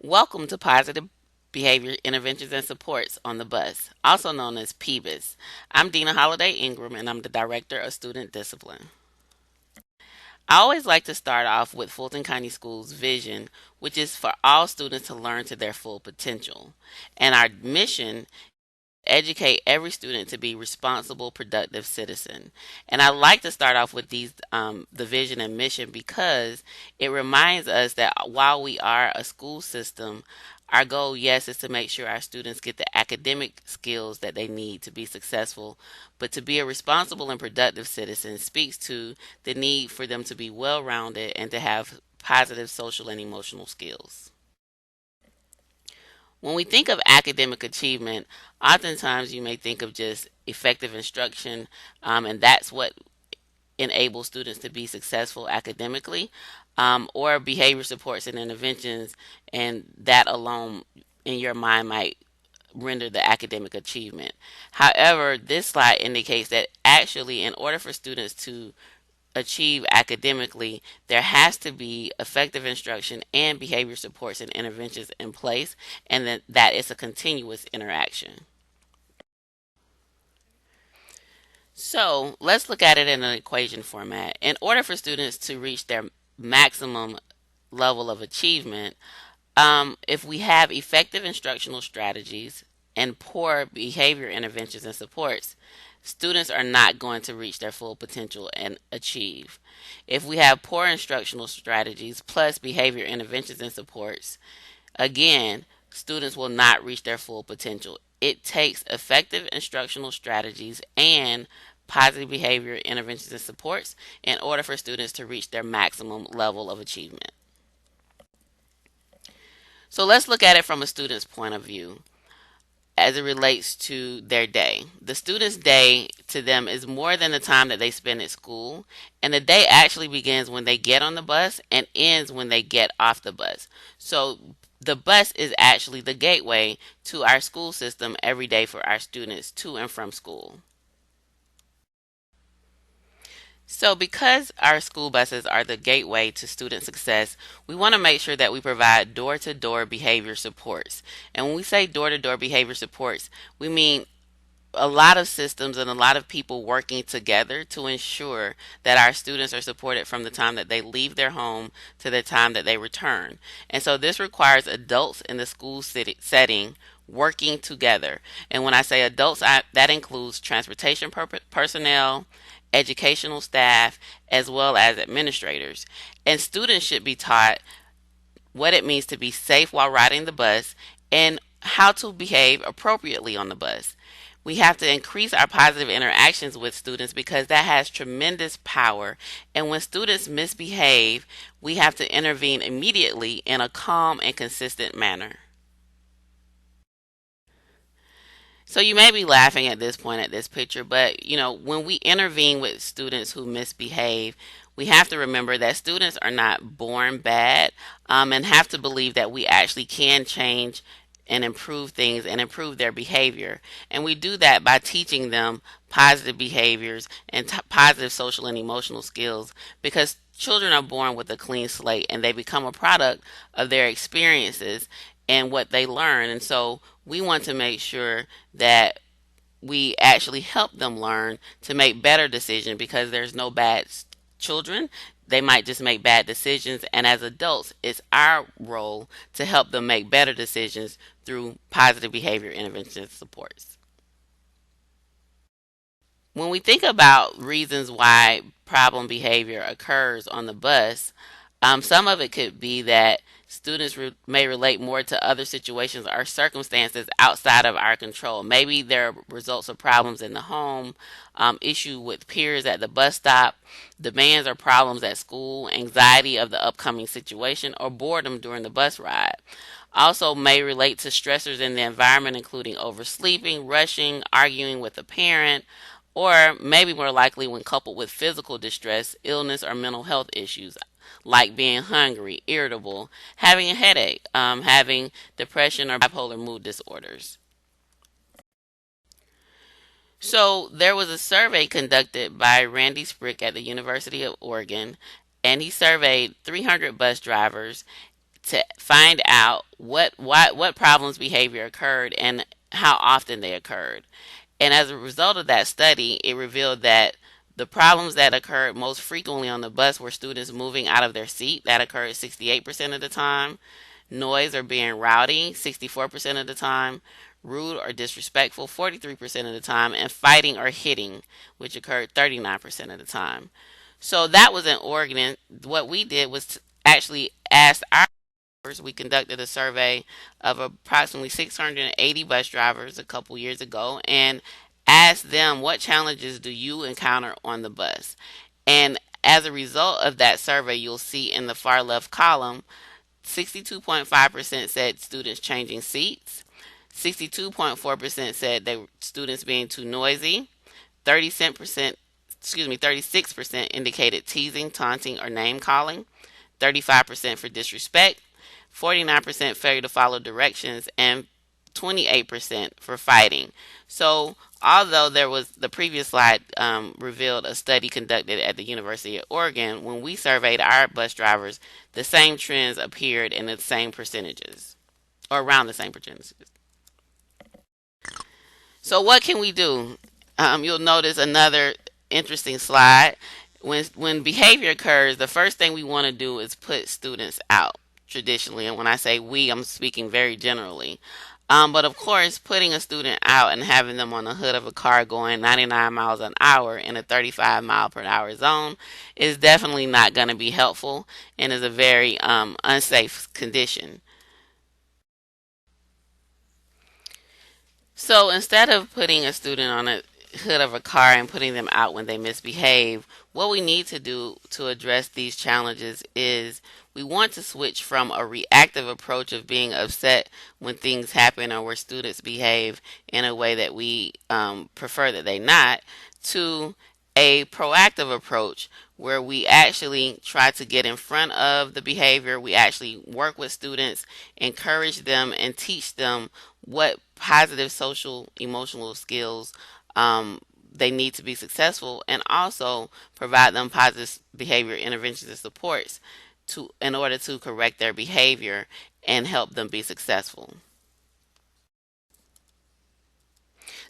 Welcome to Positive Behavior Interventions and Supports on the Bus, also known as PBIS. I'm Dina Holiday Ingram, and I'm the Director of Student Discipline. I always like to start off with Fulton County Schools' vision, which is for all students to learn to their full potential. And our mission: educate every student to be responsible, productive citizen. And I like to start off with the vision and mission, because it reminds us that while we are a school system, our goal, yes, is to make sure our students get the academic skills that they need to be successful. But to be a responsible and productive citizen speaks to the need for them to be well rounded and to have positive social and emotional skills. When we think of academic achievement, oftentimes you may think of just effective instruction, and that's what enables students to be successful academically, or behavior supports and interventions, and that alone in your mind might render the academic achievement. However, this slide indicates that actually, in order for students to achieve academically, there has to be effective instruction and behavior supports and interventions in place, and that it's a continuous interaction. So let's look at it in an equation format. In order for students to reach their maximum level of achievement, if we have effective instructional strategies and poor behavior interventions and supports, students are not going to reach their full potential and achieve. If we have poor instructional strategies plus behavior interventions and supports, again, students will not reach their full potential. It takes effective instructional strategies and positive behavior interventions and supports in order for students to reach their maximum level of achievement. So let's look at it from a student's point of view as it relates to their day. The student's day to them is more than the time that they spend at school, and the day actually begins when they get on the bus and ends when they get off the bus. So the bus is actually the gateway to our school system every day for our students to and from school. So, because our school buses are the gateway to student success, we want to make sure that we provide door to door behavior supports. And when we say door to door behavior supports, we mean a lot of systems and a lot of people working together to ensure that our students are supported from the time that they leave their home to the time that they return. And so this requires adults in the school setting working together. And when I say adults, that includes transportation personnel, educational staff, as well as administrators. And students should be taught what it means to be safe while riding the bus and how to behave appropriately on the bus. We have to increase our positive interactions with students because that has tremendous power. And when students misbehave, we have to intervene immediately in a calm and consistent manner. So you may be laughing at this point at this picture, but when we intervene with students who misbehave, we have to remember that students are not born bad, and have to believe that we actually can change and improve things and improve their behavior. And we do that by teaching them positive behaviors and positive social and emotional skills, because children are born with a clean slate and they become a product of their experiences and what they learn. And so we want to make sure that we actually help them learn to make better decisions, because there's no bad children. They might just make bad decisions, and as adults, it's our role to help them make better decisions through positive behavior intervention supports. When we think about reasons why problem behavior occurs on the bus, some of it could be that students may relate more to other situations or circumstances outside of our control. Maybe they're results of problems in the home, issue with peers at the bus stop, demands or problems at school, anxiety of the upcoming situation, or boredom during the bus ride. Also may relate to stressors in the environment, including oversleeping, rushing, arguing with a parent, or maybe more likely when coupled with physical distress, illness, or mental health issues like being hungry, irritable, having a headache, having depression or bipolar mood disorders. So there was a survey conducted by Randy Sprick at the University of Oregon, and he surveyed 300 bus drivers to find out what problems behavior occurred and how often they occurred. And as a result of that study, it revealed that the problems that occurred most frequently on the bus were students moving out of their seat. That occurred 68% of the time. Noise or being rowdy, 64% of the time. Rude or disrespectful, 43% of the time. And fighting or hitting, which occurred 39% of the time. So that was in Oregon. What we did was to actually ask our drivers. We conducted a survey of approximately 680 bus drivers a couple years ago and asked them, what challenges do you encounter on the bus? And as a result of that survey, you'll see in the far left column, 62.5% said students changing seats, 62.4% said they were students being too noisy, 30% 36% indicated teasing, taunting, or name calling, 35% for disrespect, 49% failure to follow directions, and 28% for fighting. So, although there was the previous slide revealed a study conducted at the University of Oregon, when we surveyed our bus drivers, the same trends appeared in the same percentages, or around the same percentages. So, what can we do? You'll notice another interesting slide. When behavior occurs, the first thing we want to do is put students out traditionally. And when I say we, I'm speaking very generally. But of course, putting a student out and having them on the hood of a car going 99 miles an hour in a 35 mile per hour zone is definitely not going to be helpful and is a very unsafe condition. So instead of putting a student on a hood of a car and putting them out when they misbehave, what we need to do to address these challenges is we want to switch from a reactive approach of being upset when things happen or where students behave in a way that we prefer that they not, to a proactive approach where we actually try to get in front of the behavior. We actually work with students, encourage them, and teach them what positive social emotional skills they need to be successful, and also provide them positive behavior interventions and supports in order to correct their behavior and help them be successful.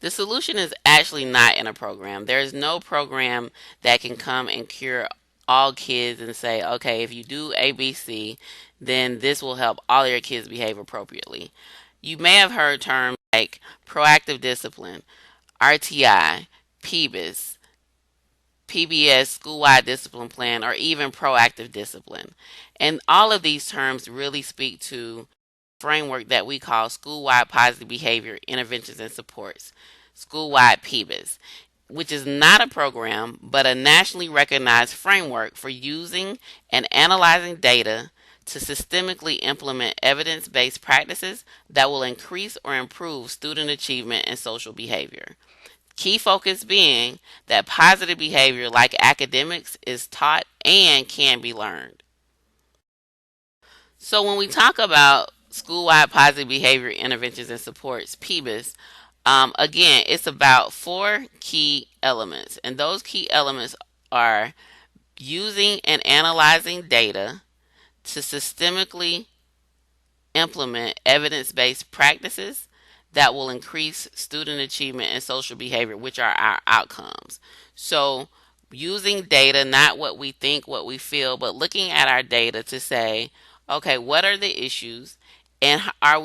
The solution is actually not in a program. There is no program that can come and cure all kids and say, okay, if you do ABC, then this will help all your kids behave appropriately. You may have heard terms like proactive discipline, RTI, PBIS, PBS, Schoolwide Discipline Plan, or even proactive discipline. And all of these terms really speak to framework that we call Schoolwide Positive Behavior Interventions and Supports, Schoolwide PBIS, which is not a program but a nationally recognized framework for using and analyzing data to systemically implement evidence based practices that will increase or improve student achievement and social behavior. Key focus being that positive behavior, like academics, is taught and can be learned. So when we talk about school-wide positive behavior interventions and supports, PBIS, again, it's about four key elements, and those key elements are using and analyzing data to systemically implement evidence-based practices that will increase student achievement and social behavior, which are our outcomes. So using data, not what we think, what we feel, but looking at our data to say, okay, what are the issues, and how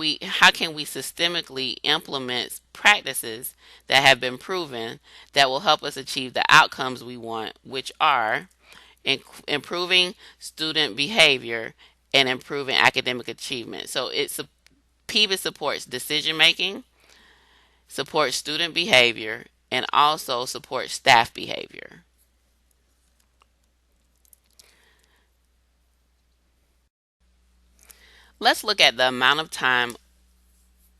can we systemically implement practices that have been proven that will help us achieve the outcomes we want, which are improving student behavior and improving academic achievement. So PBIS supports decision making, supports student behavior, and also supports staff behavior. Let's look at the amount of time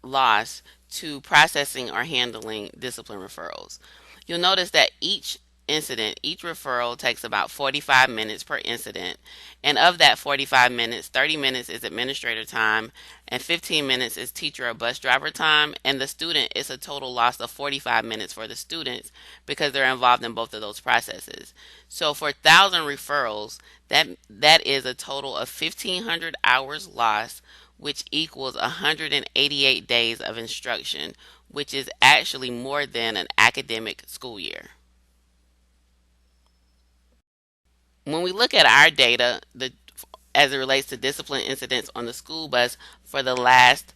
lost to processing or handling discipline referrals. You'll notice that each incident, each referral takes about 45 minutes per incident. And of that 45 minutes, 30 minutes is administrator time and 15 minutes is teacher or bus driver time. And the student is a total loss of 45 minutes for the students because they're involved in both of those processes. So for 1,000 referrals, that is a total of 1,500 hours lost, which equals 188 days of instruction, which is actually more than an academic school year. When we look at our data, as it relates to discipline incidents on the school bus for the last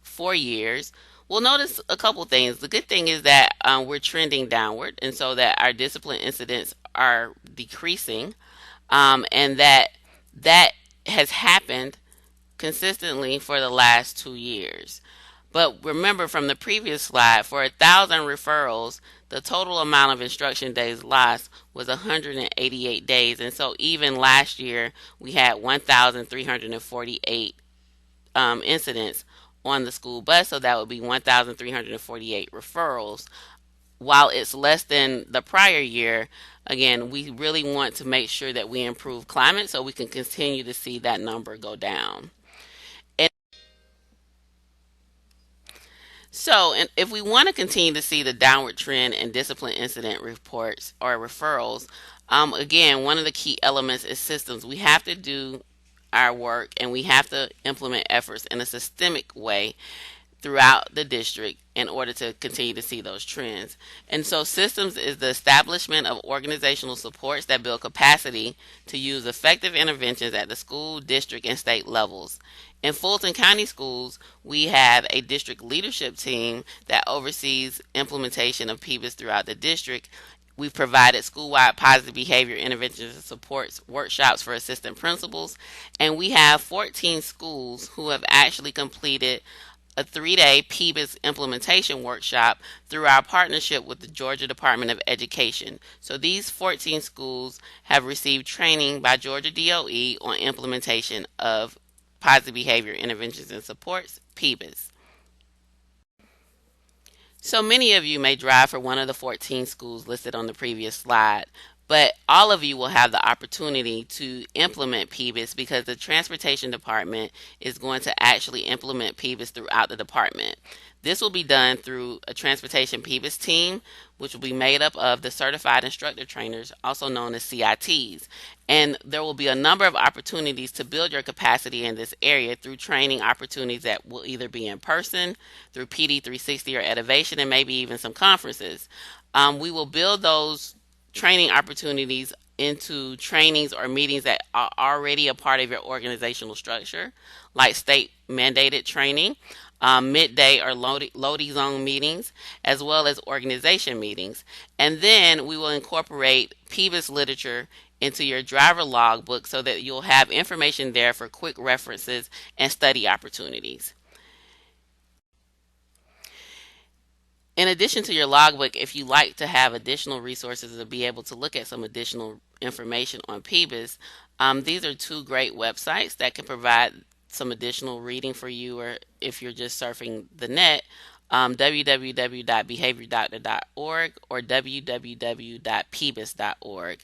4 years, we'll notice a couple things. The good thing is that we're trending downward, and so that our discipline incidents are decreasing, and that has happened consistently for the last 2 years. But remember from the previous slide, for 1,000 referrals, the total amount of instruction days lost was 188 days. And so even last year, we had 1,348 incidents on the school bus. So that would be 1,348 referrals. While it's less than the prior year, again, we really want to make sure that we improve climate so we can continue to see that number go down. So, and if we want to continue to see the downward trend in discipline incident reports or referrals, again, one of the key elements is systems. We have to do our work and we have to implement efforts in a systemic way throughout the district in order to continue to see those trends. And so systems is the establishment of organizational supports that build capacity to use effective interventions at the school, district, and state levels. In Fulton County Schools, we have a district leadership team that oversees implementation of PBIS throughout the district. We've provided school-wide positive behavior interventions and supports workshops for assistant principals, and we have 14 schools who have actually completed a 3-day PBIS implementation workshop through our partnership with the Georgia Department of Education. So these 14 schools have received training by Georgia DOE on implementation of positive behavior interventions and supports, PBIS. So many of you may drive for one of the 14 schools listed on the previous slide, but all of you will have the opportunity to implement PBIS because the transportation department is going to actually implement PBIS throughout the department. This will be done through a transportation PBIS team, which will be made up of the certified instructor trainers, also known as CITs. And there will be a number of opportunities to build your capacity in this area through training opportunities that will either be in person, through PD 360 or Edivation, and maybe even some conferences. We will build those training opportunities into trainings or meetings that are already a part of your organizational structure, like state mandated training, midday or loading zone meetings, as well as organization meetings. And then we will incorporate PBIS literature into your driver logbook so that you'll have information there for quick references and study opportunities. In addition to your logbook, if you like to have additional resources to be able to look at some additional information on PBIS, these are two great websites that can provide some additional reading for you, or if you're just surfing the net, www.behaviordoctor.org or www.pbis.org.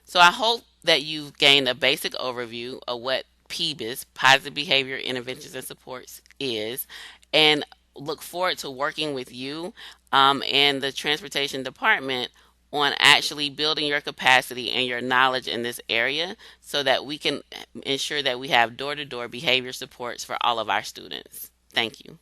So I hope that you've gained a basic overview of what PBIS, Positive Behavior Interventions and Supports, is, and look forward to working with you and the transportation department on actually building your capacity and your knowledge in this area so that we can ensure that we have door-to-door behavior supports for all of our students. Thank you.